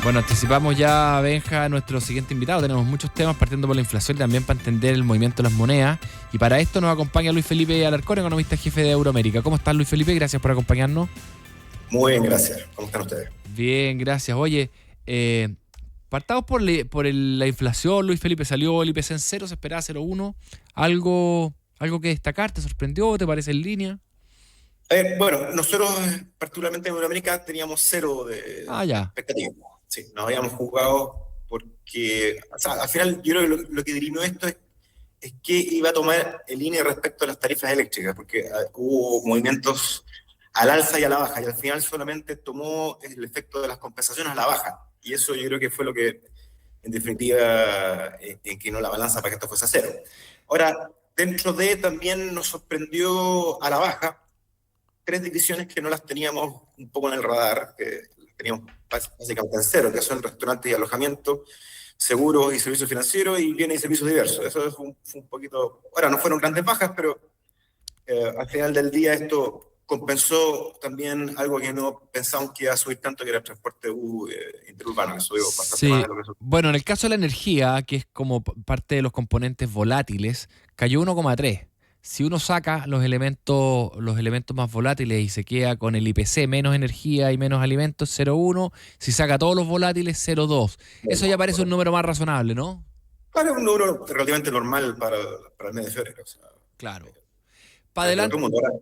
Bueno, anticipamos ya, Benja, a nuestro siguiente invitado. Tenemos muchos temas partiendo por la inflación y también para entender el movimiento de las monedas. Y para esto nos acompaña Luis Felipe Alarcón, economista jefe de Euroamérica. ¿Cómo estás, Luis Felipe? Gracias por acompañarnos. Muy bien, gracias. ¿Cómo están ustedes? Bien, gracias. Oye, partamos por la inflación, Luis Felipe. Salió el IPC en cero, se esperaba 0,1. ¿Algo que destacar? ¿Te sorprendió? ¿Te parece en línea? Bueno, nosotros particularmente en América teníamos cero Ah, de ya. expectativa. Sí, nos habíamos jugado porque, o sea, al final yo creo que lo que dirimió esto es que iba a tomar el INE respecto a las tarifas eléctricas, porque hubo movimientos al alza y a la baja, y al final solamente tomó el efecto de las compensaciones a la baja. Y eso yo creo que fue lo que, en definitiva, inclinó la balanza para que esto fuese a cero. Ahora, dentro de también nos sorprendió a la baja tres divisiones que no las teníamos un poco en el radar, que teníamos básicamente en cero, que son restaurantes y alojamiento, seguros y servicios financieros y bienes y servicios diversos. Eso fue un poquito... Ahora, no fueron grandes bajas, pero al final del día esto compensó también algo que no pensábamos que iba a subir tanto, que era el transporte interurbano, que subió bastante más de Sí, lo que subió. bueno, en el caso de la energía, que es como parte de los componentes volátiles, cayó 1,3. Si uno saca los elementos más volátiles y se queda con el IPC, menos energía y menos alimentos, 0,1. Si saca todos los volátiles, 0,2. Eso ya Bueno, parece un número más razonable, ¿no? claro, es un número relativamente normal para el mes de febrero. O sea, Claro. Para nada del adelante. otro mundo. Ahora,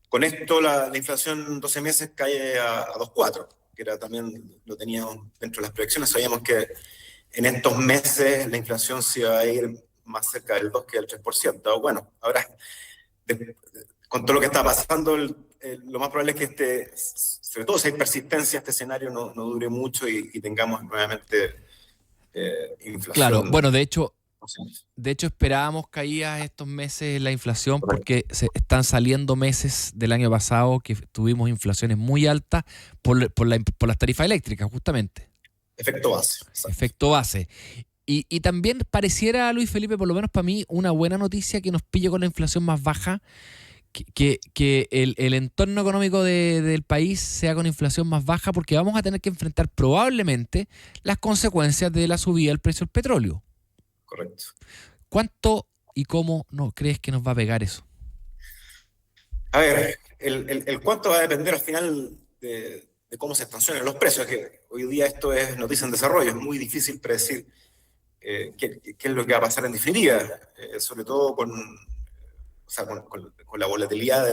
con esto la inflación en 12 meses cae a 2,4, que era también lo teníamos dentro de las proyecciones. Sabíamos que en estos meses la inflación se iba a ir más cerca del 2 que del 3%. Bueno, ahora, de, con todo lo que está pasando, lo más probable es que sobre todo si hay persistencia, este escenario no dure mucho y tengamos nuevamente Claro, inflación. bueno, de hecho esperábamos caídas estos meses en la inflación Correcto. porque se están saliendo meses del año pasado que tuvimos inflaciones muy altas por las tarifas eléctricas, justamente. Efecto base, exacto. Efecto base. Y también pareciera, Luis Felipe, por lo menos para mí, una buena noticia que nos pille con la inflación más baja, que el entorno económico del país sea con inflación más baja, porque vamos a tener que enfrentar probablemente las consecuencias de la subida del precio del petróleo. Correcto. ¿Cuánto y cómo no crees que nos va a pegar eso? A ver, el cuánto va a depender al final de cómo se expansionen los precios, que hoy día esto es noticia en desarrollo, es muy difícil predecir qué es lo que va a pasar en definitiva, sobre todo o sea, con la volatilidad de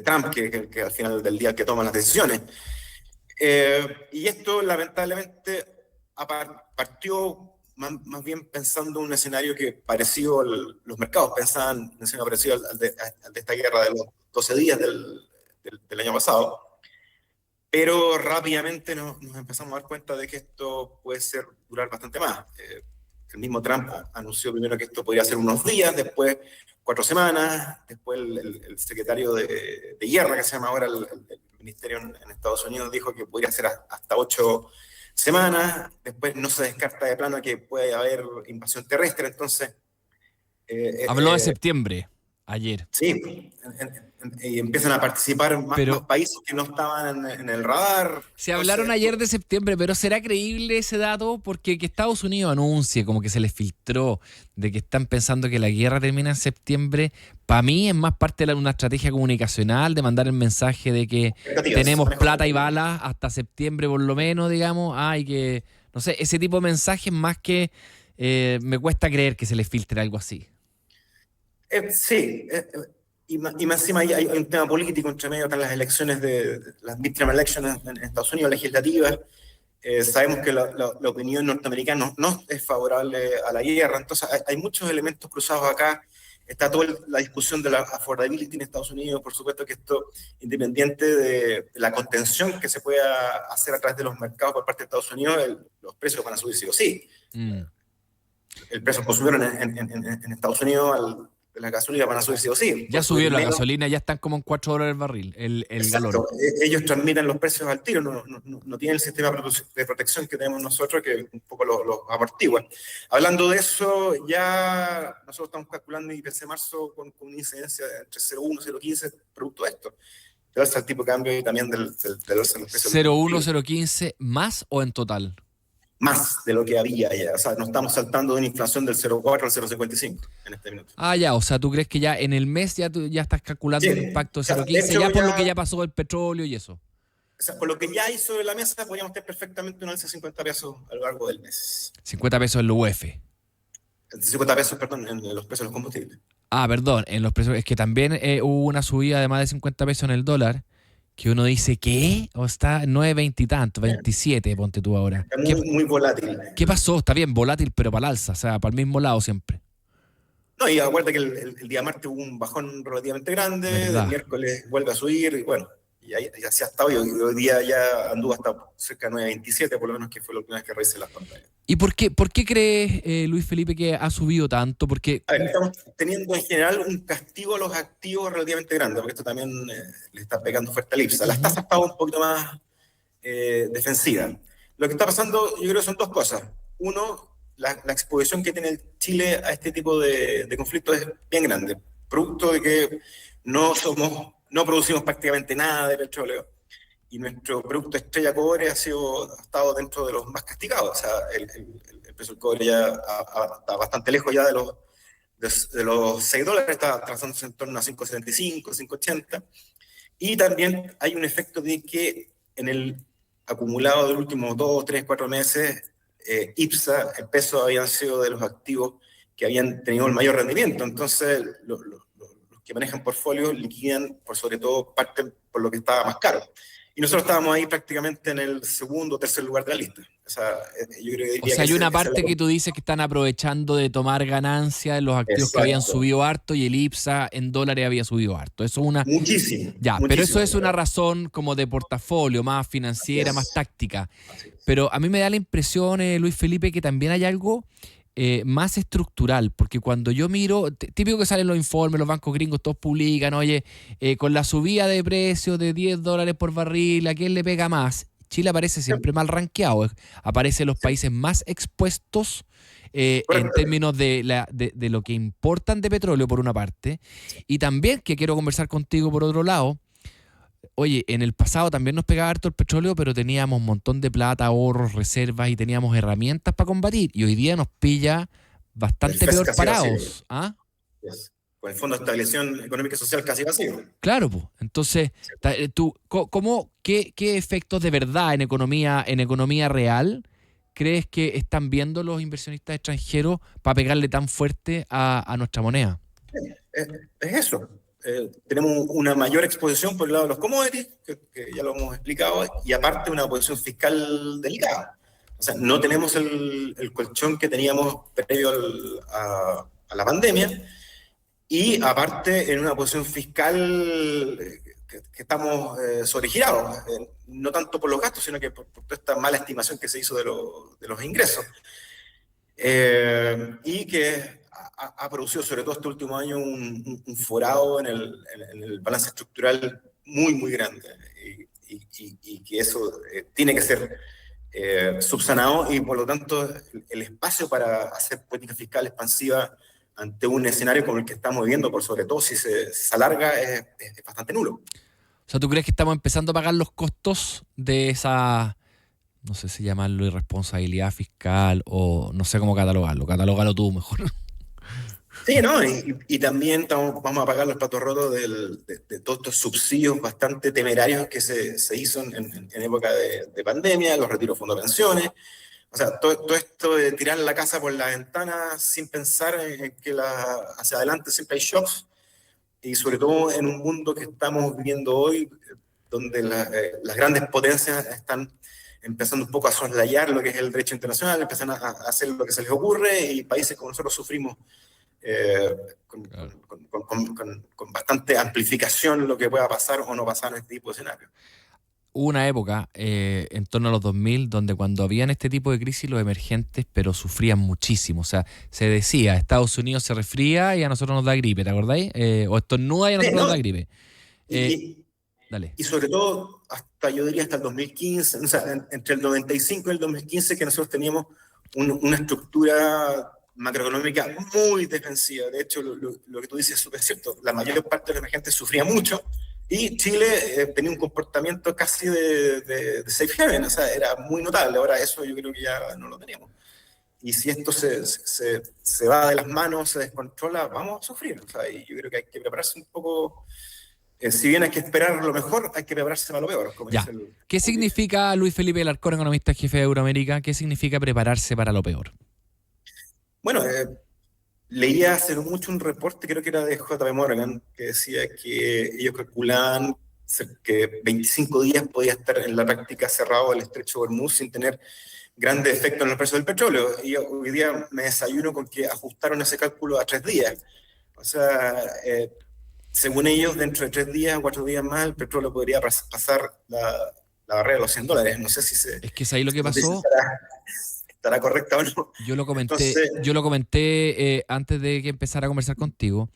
Trump, que al final del día que toman las decisiones. Y esto lamentablemente partió más bien pensando en un escenario que parecido, los mercados pensaban un escenario parecido al de esta guerra de los 12 días del año pasado, pero rápidamente nos empezamos a dar cuenta de que esto puede durar bastante más. El mismo Trump anunció primero que esto podría ser unos días, después 4 semanas, después el secretario de Guerra, que se llama ahora el ministerio en Estados Unidos, dijo que podría ser hasta 8 semanas, después no se descarta de plano que puede haber invasión terrestre, entonces Habló de septiembre, ayer. sí, y empiezan a participar más Pero países que no estaban en el radar, se entonces hablaron ayer de septiembre, pero ¿será creíble ese dato? Porque que Estados Unidos anuncie, como que se les filtró, de que están pensando que la guerra termina en septiembre, para mí es más parte de una estrategia comunicacional, de mandar el mensaje de que expectativas, tenemos manejo de plata y expectativas. balas hasta septiembre por lo menos, digamos. Hay que, no sé, ese tipo de mensajes más que me cuesta creer que se les filtre algo así. Sí, y más encima hay un tema político entre medio, están las elecciones de las midterm elections en Estados Unidos, legislativas. Sabemos que la opinión norteamericana no es favorable a la guerra, entonces hay muchos elementos cruzados acá. Está toda la discusión de la affordability en Estados Unidos, por supuesto que esto, independiente de la contención que se pueda hacer a través de los mercados por parte de Estados Unidos, los precios van a subir sí o sí. Mm. El precio al consumidor en Estados Unidos de la gasolina van a subir sí o sí, Ya puede subir subió la menos. gasolina, ya están como en $4 el barril, el galón. Exacto, ellos transmiten los precios al tiro, no tienen el sistema de protección que tenemos nosotros que un poco los amortigua. Hablando de eso, ya nosotros estamos calculando IPC marzo con una incidencia entre 0,1 y 0,15 producto de esto. alza del tipo de cambio y también del alza de los precios del 0,1, combustible. 0,15 más o en total. Más de lo que había ya. O sea, no estamos saltando de una inflación del 0,4 al 0,55 en este minuto. Ah, ya, o sea, ¿tú crees que ya en el mes ya, tú ya estás calculando Sí, un impacto o de sea, de 0,15 hecho ya por lo que ya, ya pasó el petróleo y eso? o sea, por lo que ya hay sobre la mesa, podríamos tener perfectamente un alza de 50 pesos a lo largo del mes. 50 pesos en la UF. 50 pesos, perdón, en los precios de los combustibles. Ah, perdón, en los precios. Es que también hubo una subida de más de 50 pesos en el dólar, que uno dice, ¿qué? O está 9,20 y tanto, 27, ponte tú ahora. Está muy, muy volátil. ¿Qué pasó? Está bien, volátil, pero para el alza, o sea, para el mismo lado siempre. No, y acuérdate que el día martes hubo un bajón relativamente grande, del ¿Verdad? miércoles vuelve a subir, y bueno, y ahí, ya se ha estado, y hoy día ya anduvo hasta cerca de 9,27, por lo menos que fue la última vez que revisé las pantallas. ¿Y por qué crees, Luis Felipe, que ha subido tanto? Porque, A ver, estamos teniendo en general un castigo a los activos relativamente grande, porque esto también le está pegando fuerte al IPSA. Las tasas estaban un poquito más defensivas. Lo que está pasando, yo creo que son dos cosas. Uno, la exposición que tiene Chile a este tipo de conflictos es bien grande, producto de que no producimos prácticamente nada de petróleo y nuestro producto estrella cobre ha estado dentro de los más castigados. O sea, el precio del cobre ya está bastante lejos ya de los $6, está trazándose en torno a 5,75, 5,80. Y también hay un efecto de que en el acumulado de los últimos 2, 3, 4 meses, IPSA, el peso habían sido de los activos que habían tenido el mayor rendimiento. Entonces, los que manejan portfolios liquidan, por sobre todo, parte por lo que estaba más caro. Y nosotros estábamos ahí prácticamente en el segundo o tercer lugar de la lista. O sea, yo creo que o diría sea, que hay una esa es parte que tú dices que están aprovechando de tomar ganancias en los activos que habían Exacto. subido harto y el IPSA en dólares había subido harto. Eso es una. Muchísimo, Ya, pero eso muchísimo. es una razón como de portafolio, más financiera, más Yes. táctica. Así es. Pero a mí me da la impresión, Luis Felipe, que también hay algo más estructural, porque cuando yo miro, típico que salen los informes, los bancos gringos todos publican, oye, con la subida de precios de $10 por barril, ¿a quién le pega más? Chile aparece siempre mal rankeado, aparece en los Sí, países más expuestos en correcto. términos de lo que importan de petróleo, por una parte, y también que quiero conversar contigo por otro lado. Oye, en el pasado también nos pegaba harto el petróleo, pero teníamos un montón de plata, ahorros, reservas y teníamos herramientas para combatir. Y hoy día nos pilla El bastante FES peor casi vacío. parados. ¿Ah? Yes. Con el Fondo de Estabilización Económica y Social casi vacío. Claro, pues. Entonces, tú, ¿qué efectos de verdad en economía real crees que están viendo los inversionistas extranjeros para pegarle tan fuerte a nuestra moneda? Es eso. Tenemos una mayor exposición por el lado de los commodities, que ya lo hemos explicado, y aparte una posición fiscal delicada. O sea, no tenemos el colchón que teníamos previo a la pandemia, y aparte en una posición fiscal que estamos sobregirados, no tanto por los gastos, sino que por toda esta mala estimación que se hizo de los ingresos. Y que ha producido, sobre todo este último año, un forado en el balance estructural muy, muy grande. Y que eso tiene que ser subsanado y, por lo tanto, el espacio para hacer política fiscal expansiva ante un escenario como el que estamos viviendo, por sobre todo si se alarga, es bastante nulo. O sea, ¿tú crees que estamos empezando a pagar los costos de esa, no sé si llamarlo irresponsabilidad fiscal o no sé cómo catalogarlo? Catalógalo tú mejor. Sí, ¿no? Y también vamos a pagar los platos rotos de todos estos subsidios bastante temerarios que se hizo en época de pandemia, los retiros de fondos de pensiones. O sea, todo esto de tirar la casa por la ventana sin pensar en que hacia adelante siempre hay shocks, y sobre todo en un mundo que estamos viviendo hoy, donde las grandes potencias están empezando un poco a soslayar lo que es el derecho internacional, empiezan a hacer lo que se les ocurre, y países como nosotros sufrimos eh, con, Claro. con bastante amplificación lo que pueda pasar o no pasar en este tipo de escenarios. Hubo una época en torno a los 2000 donde cuando habían este tipo de crisis los emergentes pero sufrían muchísimo. O sea, se decía, Estados Unidos se resfría y a nosotros nos da gripe, ¿te acordáis? O estornuda y a Sí, nosotros nos ¿no? da gripe. Eh, Y, Dale. y sobre todo, yo diría hasta el 2015, o sea, entre el 95 y el 2015, que nosotros teníamos una estructura macroeconómica muy defensiva. De hecho, lo que tú dices es súper cierto. La mayor parte de los emergentes sufría mucho Y Chile tenía un comportamiento casi de safe haven, o sea, era muy notable. Ahora eso yo creo que ya no lo tenemos. Y si esto se va de las manos, se descontrola, vamos a sufrir. O sea, y yo creo que hay que prepararse un poco. Si bien hay que esperar lo mejor, hay que prepararse para lo peor, como Ya. dice el... ¿Qué significa, Luis Felipe Alarcón, economista jefe de Euroamérica, qué significa prepararse para lo peor? Bueno, leía hace no mucho un reporte, creo que era de JP Morgan, que decía que ellos calculaban que 25 días podía estar en la práctica cerrado el estrecho de Hormuz sin tener grandes efectos en los precios del petróleo. Y hoy día me desayuno con que ajustaron ese cálculo a 3 días. O sea, según ellos, dentro de 3 días, 4 días más, el petróleo podría pasar la barrera de los $100. No sé si Es que es ahí lo que no sé si pasó. estará correcta o no. Yo lo comenté, Entonces, antes de que empezara a conversar contigo.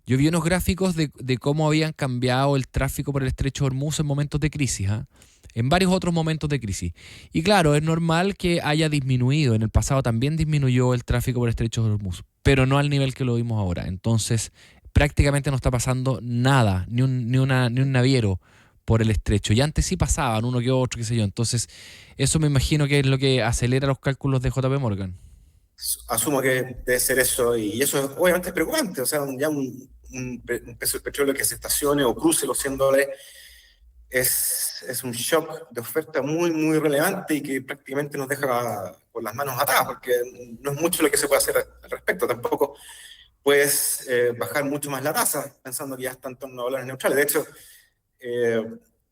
Yo vi unos gráficos de cómo habían cambiado el tráfico por el estrecho de Hormuz en momentos de crisis, ¿ah? En varios otros momentos de crisis. Y claro, es normal que haya disminuido. En el pasado también disminuyó el tráfico por el estrecho de Hormuz, pero no al nivel que lo vimos ahora. Entonces, prácticamente no está pasando nada, ni un naviero por el estrecho. Y antes sí pasaban uno que otro, qué sé yo. Entonces, eso me imagino que es lo que acelera los cálculos de JP Morgan. asumo que debe ser eso, y eso es obviamente preocupante. O sea, ya un precio del petróleo que se estacione o cruce los $100 es un shock de oferta muy, muy relevante y que prácticamente nos deja con las manos atadas, porque no es mucho lo que se puede hacer al respecto. Tampoco puedes bajar mucho más la tasa pensando que ya está en torno a dólares neutrales. De hecho, eh,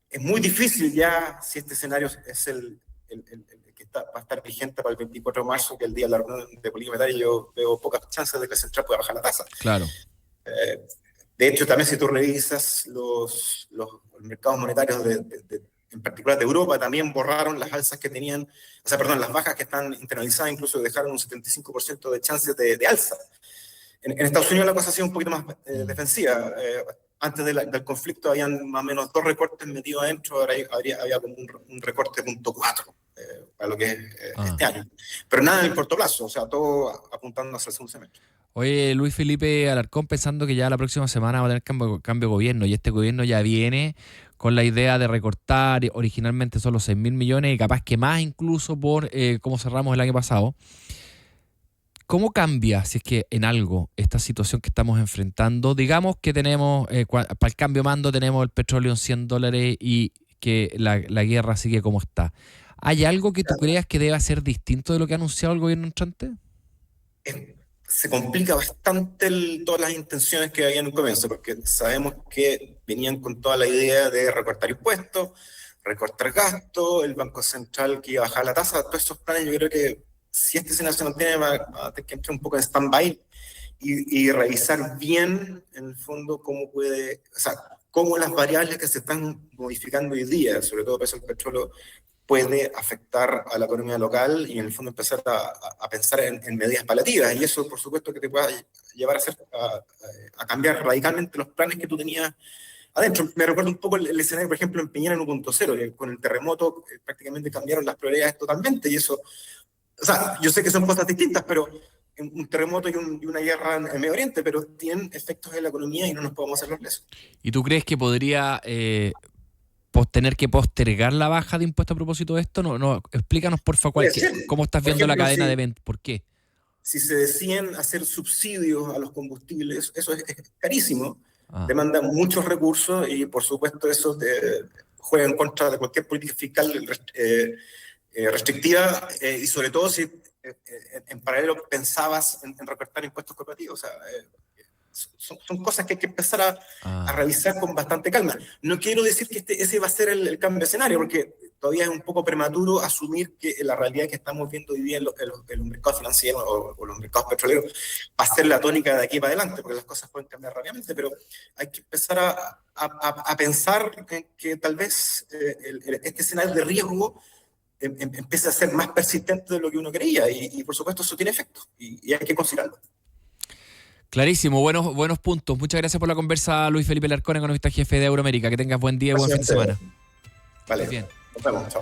es muy difícil ya, si este escenario es el que va a estar vigente para el 24 de marzo, que es el día de la reunión de política monetaria, yo veo pocas chances de que el central pueda bajar la tasa. Claro. Eh, de hecho, también si tú revisas los mercados monetarios, en particular de Europa, también borraron las alzas que tenían, o sea, perdón, las bajas que están internalizadas, incluso dejaron un 75% de chances de alza. En Estados Unidos la cosa ha sido un poquito más defensiva. Antes del conflicto habían más o menos 2 recortes metidos adentro, ahora había como un recorte de 0.4 para lo que es este año. Pero nada en el corto plazo, o sea, todo apuntando hacia el segundo semestre. Oye, Luis Felipe Alarcón, pensando que ya la próxima semana va a tener cambio de gobierno y este gobierno ya viene con la idea de recortar originalmente solo 6.000 millones y capaz que más incluso por cómo cerramos el año pasado. ¿Cómo cambia, si es que en algo, esta situación que estamos enfrentando? Digamos que tenemos, para el cambio mando tenemos el petróleo en $100 y que la guerra sigue como está. ¿Hay algo que tú creas que deba ser distinto de lo que ha anunciado el gobierno entrante? Se complica bastante todas las intenciones que había en un comienzo, porque sabemos que venían con toda la idea de recortar impuestos, recortar gastos, el Banco Central que iba a bajar la tasa. Todos esos planes yo creo que si este escenario se mantiene va a tener que entrar un poco en stand-by y revisar bien en el fondo cómo puede, o sea, cómo las variables que se están modificando hoy día, sobre todo el precio del petróleo, puede afectar a la economía local y en el fondo empezar a pensar en medidas paliativas. Y eso, por supuesto, que te pueda llevar a cambiar radicalmente los planes que tú tenías adentro. Me recuerda un poco el escenario, por ejemplo, en Piñera 1.0, que con el terremoto prácticamente cambiaron las prioridades totalmente. Y eso, o sea, yo sé que son cosas distintas, pero un terremoto y una guerra en Medio Oriente, pero tienen efectos en la economía y no nos podemos hacer los lesos. ¿Y tú crees que podría tener que postergar la baja de impuestos a propósito de esto? No, explícanos, por favor, cómo estás viendo la cadena de eventos. ¿Por qué? Si se deciden hacer subsidios a los combustibles, eso es carísimo, demanda muchos recursos y, por supuesto, eso juega en contra de cualquier política fiscal restrictiva y, sobre todo, si en paralelo pensabas en recortar impuestos corporativos. O sea, son cosas que hay que empezar a revisar con bastante calma. No quiero decir que ese va a ser el cambio de escenario, porque todavía es un poco prematuro asumir que la realidad que estamos viendo hoy día en los mercados financieros o los mercados petroleros va a ser la tónica de aquí para adelante, porque las cosas pueden cambiar rápidamente, pero hay que empezar a pensar que tal vez este escenario de riesgo empiece a ser más persistente de lo que uno creía, y por supuesto eso tiene efecto, y hay que considerarlo. Clarísimo, buenos puntos. Muchas gracias por la conversa, Luis Felipe Alarcón, economista jefe de Euroamérica. Que tengas buen día y buen fin de semana. Vale, bien. Nos vemos, chao.